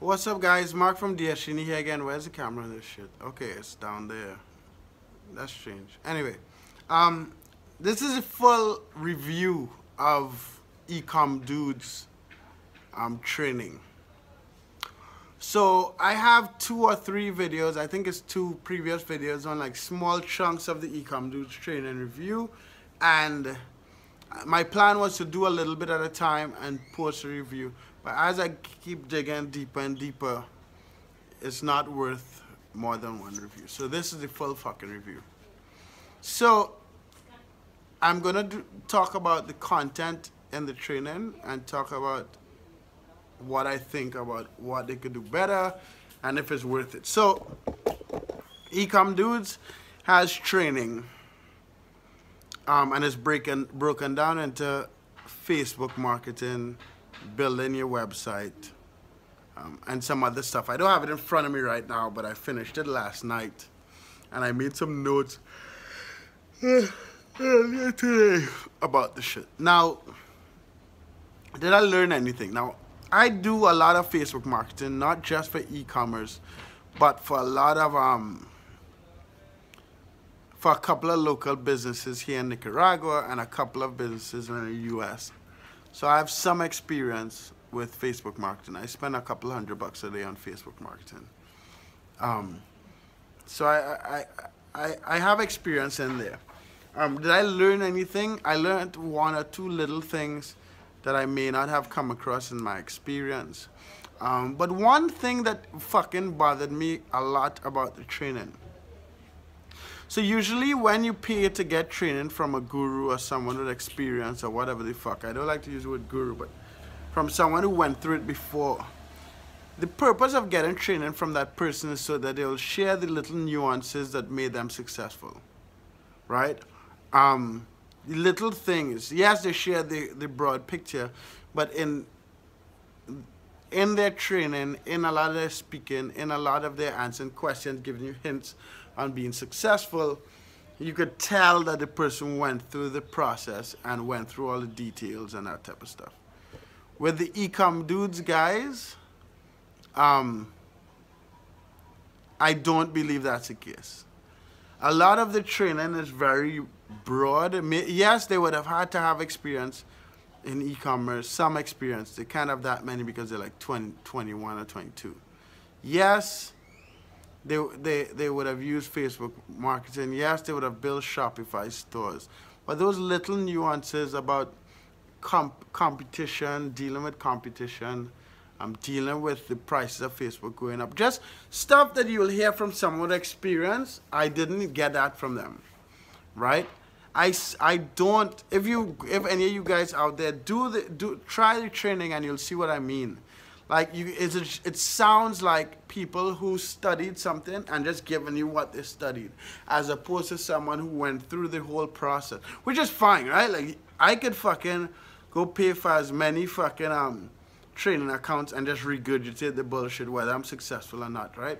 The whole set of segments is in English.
What's up, guys? Mark from Dasilva here again. Where's the camera on this shit? Okay, it's down there. That's strange. Anyway, this is a full review of eCom Dude's training. So I have 2 or 3 videos. I think it's 2 previous videos on like small chunks of the eCom Dude's training review, and my plan was to do a little bit at a time and post a review. But as I keep digging deeper and deeper, it's not worth more than 1 review. So this is the full fucking review. So I'm gonna talk about the content in the training and talk about what I think about what they could do better and if it's worth it. So eCom Dudes has training and it's broken down into Facebook marketing, building your website, and some other stuff. I don't have it in front of me right now, but I finished it last night and I made some notes earlier today about the shit. Now, did I learn anything? Now, I do a lot of Facebook marketing, not just for e-commerce, but for a lot of for a couple of local businesses here in Nicaragua and a couple of businesses in the US. So I have some experience with Facebook marketing. I spend a couple $100 a day on Facebook marketing. So I have experience in there. Did I learn anything? I learned 1 or 2 little things that I may not have come across in my experience. But one thing that fucking bothered me a lot about the training. So usually when you pay to get training from a guru or someone with experience or whatever the fuck, I don't like to use the word guru, but from someone who went through it before, the purpose of getting training from that person is so that they'll share the little nuances that made them successful, right? The little things, yes, they share the broad picture, but in their training, in a lot of their speaking, in a lot of their answering questions, giving you hints on being successful, you could tell that the person went through the process and went through all the details and that type of stuff. With the eCom Dudes guys, I don't believe that's the case. A lot of the training is very broad. Yes, they would have had to have experience in e-commerce, some experience. They can't have that many because they're like 20, 21 or 22. Yes, they would have used Facebook marketing. Yes, they would have built Shopify stores. But those little nuances about competition, dealing with competition, dealing with the prices of Facebook going up, just stuff that you'll hear from someone with experience, I didn't get that from them, right? I don't, if any of you guys out there try the training and you'll see what I mean. Like it sounds like people who studied something and just giving you what they studied, as opposed to someone who went through the whole process, which is fine, right? Like I could fucking go pay for as many fucking training accounts and just regurgitate the bullshit whether I'm successful or not, right?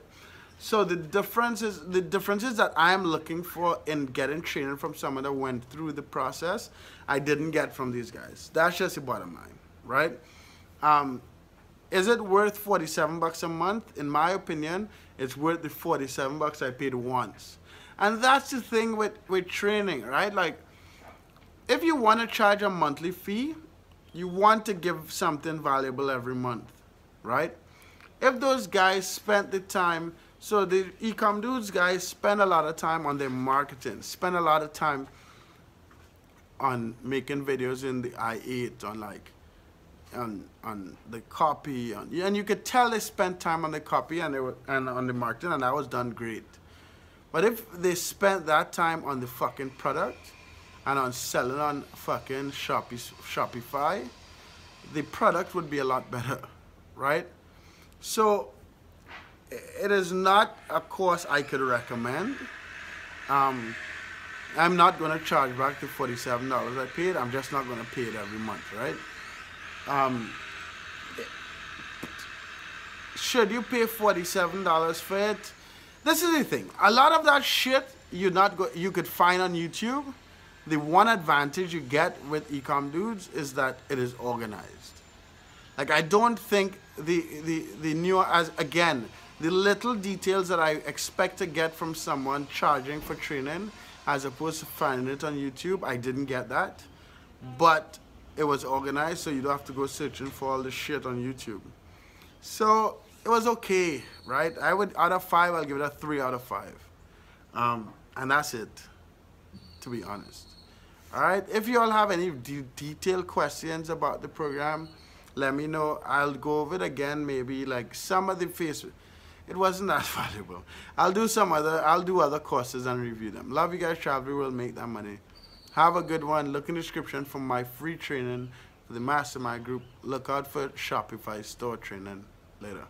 So the differences that I'm looking for in getting training from someone that went through the process, I didn't get from these guys. That's just the bottom line, right? Is it worth $47 a month? In my opinion, it's worth the $47 I paid once. And that's the thing with training, right? Like, if you want to charge a monthly fee, you want to give something valuable every month, right? If those guys spent the time, so the eCom Dudes guys spend a lot of time on their marketing, spend a lot of time on making videos in the i8, on like, on the copy, and you could tell they spent time on the copy and on the marketing, and that was done great. But if they spent that time on the fucking product and on selling on fucking Shopify, the product would be a lot better, right? So it is not a course I could recommend. I'm not going to charge back the $47 I paid. I'm just not going to pay it every month, right? Should you pay $47 for it? This is the thing. A lot of that shit you could find on YouTube. The one advantage you get with eCom Dudes is that it is organized. Like, I don't think the new, as again, the little details that I expect to get from someone charging for training as opposed to finding it on YouTube, I didn't get that. But it was organized, so you don't have to go searching for all the shit on YouTube. So it was okay, right? I would, out of 5, I'll give it a 3 out of 5. And that's it, to be honest. All right, if you all have any detailed questions about the program, let me know. I'll go over it again, maybe like some of the Facebook. It wasn't that valuable. I'll do other courses and review them. Love you guys, travel, will make that money. Have a good one. Look in the description for my free training for the mastermind group. Look out for Shopify store training later.